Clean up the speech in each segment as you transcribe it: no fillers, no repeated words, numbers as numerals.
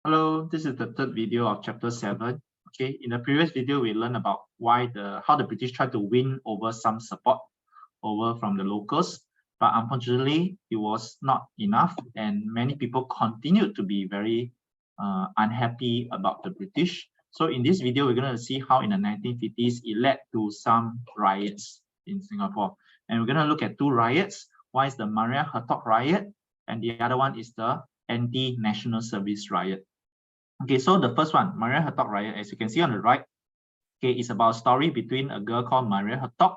Hello, this is the third video of chapter 7. Okay, in the previous video, we learned about how the British tried to win over some support over from the locals, but unfortunately, it was not enough, and many people continued to be very unhappy about the British. So in this video, we're going to see how in the 1950s, it led to some riots in Singapore. And we're going to look at two riots. One is the Maria Hertogh riot, and the other one is the Anti-National Service riot. Okay, so the first one, Maria Hertogh riot, as you can see on the right, okay, it's about a story between a girl called Maria Hertogh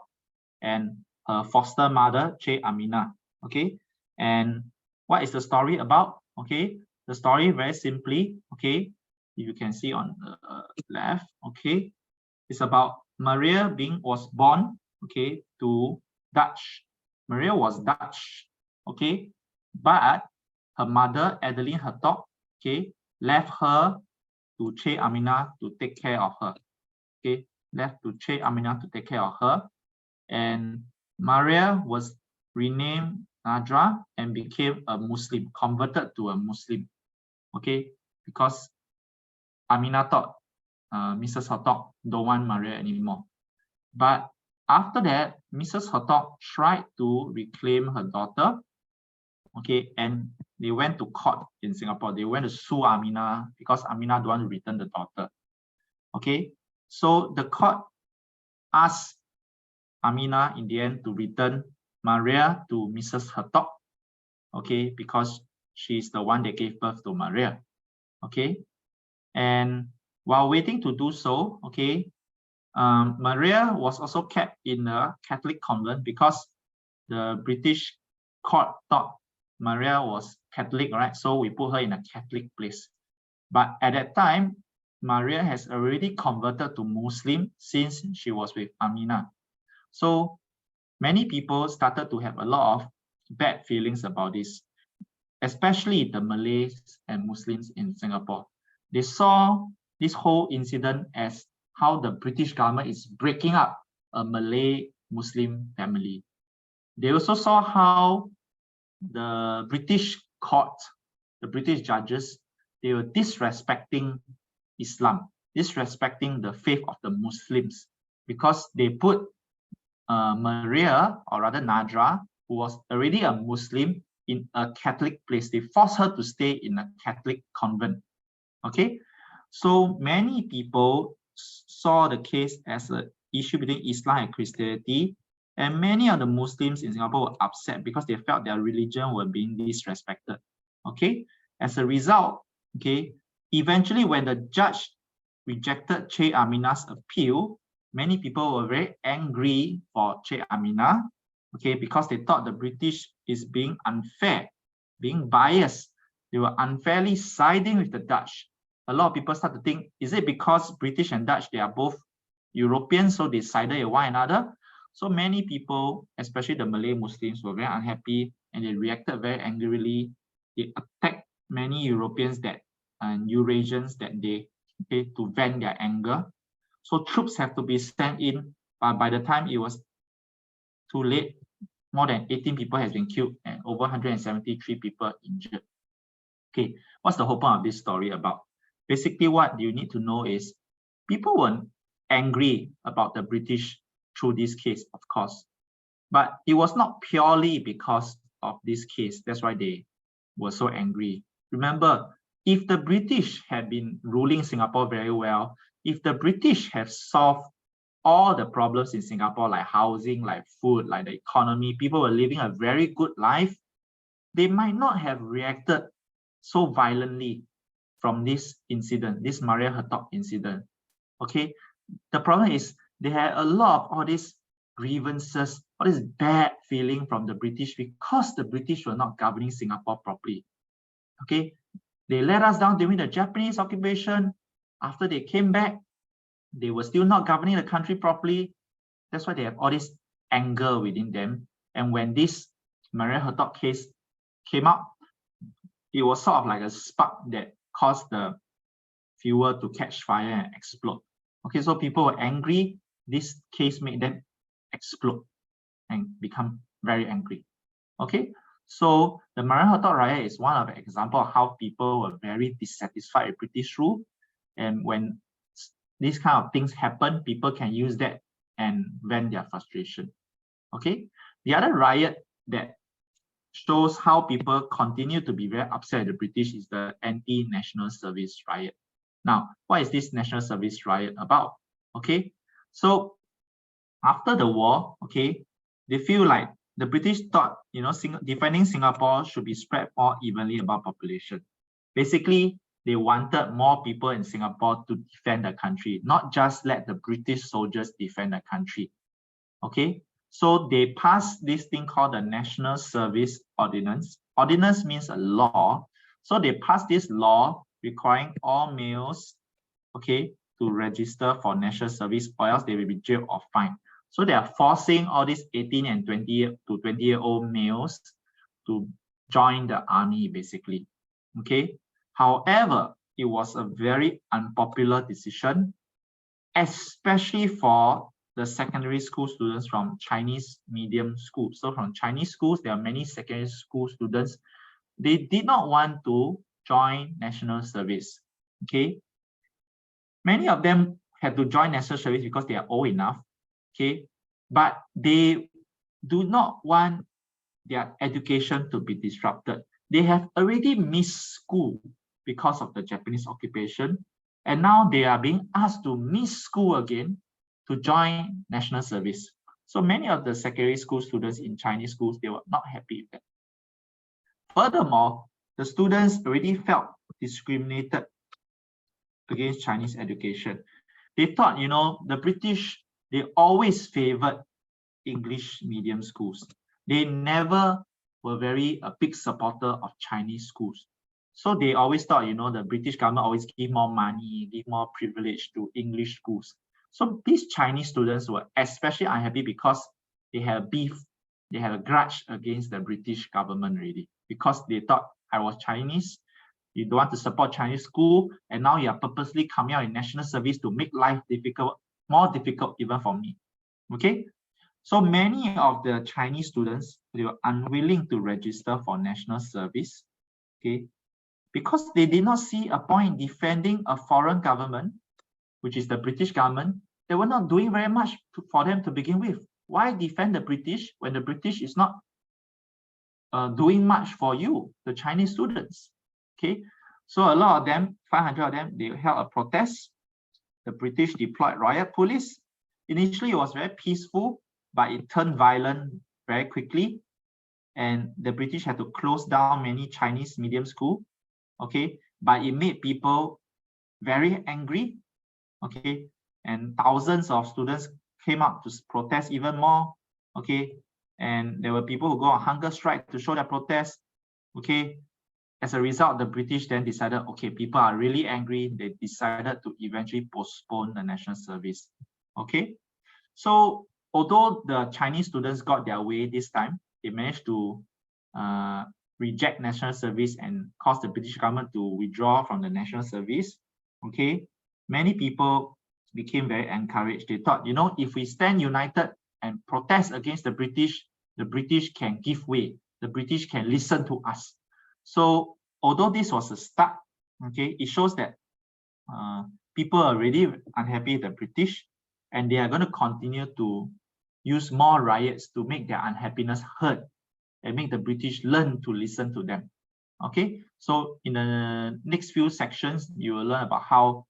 and her foster mother, Che Amina. Okay, and what is the story about? Okay, the story very simply, okay, you can see on the left, okay, it's about Maria was born, okay, to Dutch. Maria was Dutch, okay, but her mother, Adeline Hertogh, okay, left her to Che Amina to take care of her. Okay, left to Che Amina to take care of her. And Maria was renamed Nadra and became a Muslim, converted to a Muslim. Okay, because Amina thought Mrs. Hertogh don't want Maria anymore. But after that, Mrs. Hertogh tried to reclaim her daughter. Okay, and they went to court in Singapore. They went to sue Amina because Amina don't want to return the daughter. Okay, so the court asked Amina in the end to return Maria to Mrs. Hertogh. Okay, because she's the one that gave birth to Maria. Okay, and while waiting to do so, okay, Maria was also kept in a Catholic convent because the British court thought Maria was Catholic, right? So we put her in a Catholic place. But at that time, Maria has already converted to Muslim since she was with Amina. So many people started to have a lot of bad feelings about this, especially the Malays and Muslims in Singapore. They saw this whole incident as how the British government is breaking up a Malay-Muslim family. They also saw how the British court, the British judges, they were disrespecting Islam, disrespecting the faith of the Muslims, because they put Maria, or rather Nadra, who was already a Muslim, in a Catholic place. They forced her to stay in a Catholic convent. Okay, so many people saw the case as an issue between Islam and Christianity. And many of the Muslims in Singapore were upset because they felt their religion were being disrespected. Okay, as a result, okay, eventually when the judge rejected Che Amina's appeal, many people were very angry for Che Amina, okay, because they thought the British is being unfair, being biased. They were unfairly siding with the Dutch. A lot of people start to think, is it because British and Dutch, they are both Europeans, so they sided with one another? So many people, especially the Malay Muslims, were very unhappy and they reacted very angrily. They attacked many Europeans and Eurasians that day, okay, to vent their anger. So troops have to be sent in, but by the time it was too late, more than 18 people has been killed and over 173 people injured. Okay, what's the whole point of this story about? Basically, what you need to know is people were angry about the British through this case, of course, but it was not purely because of this case. That's why they were so angry. Remember, if the British had been ruling Singapore very well, if the British have solved all the problems in Singapore, like housing, like food, like the economy, people were living a very good life, they might not have reacted so violently from this incident, this Maria Hertogh incident. Okay, the problem is they had a lot of all these grievances, all this bad feeling from the British because the British were not governing Singapore properly. Okay, they let us down during the Japanese occupation. After they came back, they were still not governing the country properly. That's why they have all this anger within them. And when this Maria Hertogh case came up, it was sort of like a spark that caused the fuel to catch fire and explode. Okay, so people were angry. This case made them explode and become very angry. Okay, So the Maria Hertogh riot is one of the examples of how people were very dissatisfied with British rule. And when these kind of things happen, people can use that and vent their frustration. Okay. The other riot that shows how people continue to be very upset at the British is the anti-national service riot. Now, what is this national service riot about? Okay. So after the war, okay, they feel like the British thought, defending Singapore should be spread more evenly about population. Basically, they wanted more people in Singapore to defend the country, not just let the British soldiers defend the country. Okay, so they passed this thing called the National Service Ordinance. Ordinance means a law. So they passed this law requiring all males, okay, to register for national service, or else they will be jailed or fined. So they are forcing all these 18 and 20 to 20-year-old males to join the army, basically. Okay. However, it was a very unpopular decision, especially for the secondary school students from Chinese medium schools. So from Chinese schools, there are many secondary school students. They did not want to join national service. Okay. Many of them had to join national service because they are old enough. Okay, but they do not want their education to be disrupted. They have already missed school because of the Japanese occupation, and now they are being asked to miss school again to join national service. So many of the secondary school students in Chinese schools, they were not happy with that. Furthermore, the students already felt discriminated against Chinese education. They thought, the British, they always favored English medium schools. They never were a big supporter of Chinese schools. So they always thought, the British government always give more money, give more privilege to English schools. So these Chinese students were especially unhappy because they had a beef, they had a grudge against the British government already, because they thought, I was Chinese, you don't want to support Chinese school, and now you are purposely coming out in national service to make life more difficult even for me. Okay, so many of the Chinese students, they were unwilling to register for national service, okay, because they did not see a point in defending a foreign government, which is the British government. They were not doing very much for them to begin with. Why defend the British when the British is not doing much for you, the Chinese students? Okay, so a lot of them, 500 of them, they held a protest. The British deployed riot police. Initially, it was very peaceful, but it turned violent very quickly. And the British had to close down many Chinese medium schools. Okay, but it made people very angry. Okay, and thousands of students came out to protest even more. Okay, and there were people who go on hunger strike to show their protest. Okay, as a result, the British then decided, okay, people are really angry. They decided to eventually postpone the national service. Okay, so although the Chinese students got their way this time, they managed to reject national service and cause the British government to withdraw from the national service. Okay, many people became very encouraged. They thought, if we stand united and protest against the British can give way. The British can listen to us. So although this was a start, okay, it shows that people are really unhappy with the British, and they are going to continue to use more riots to make their unhappiness heard and make the British learn to listen to them. Okay, so in the next few sections, you will learn about how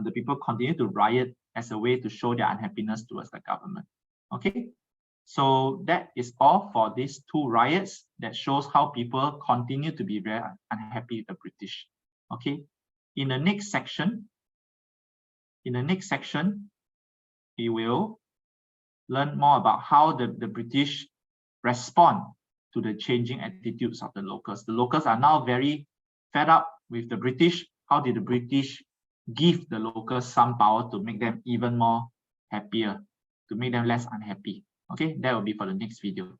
the people continue to riot as a way to show their unhappiness towards the government. Okay, so that is all for these two riots that shows how people continue to be very unhappy with the British. Okay, in the next section, we will learn more about how the British respond to the changing attitudes of the locals. The locals are now very fed up with the British. How did the British give the locals some power to make them even more happier, to make them less unhappy? Okay, that will be for the next video.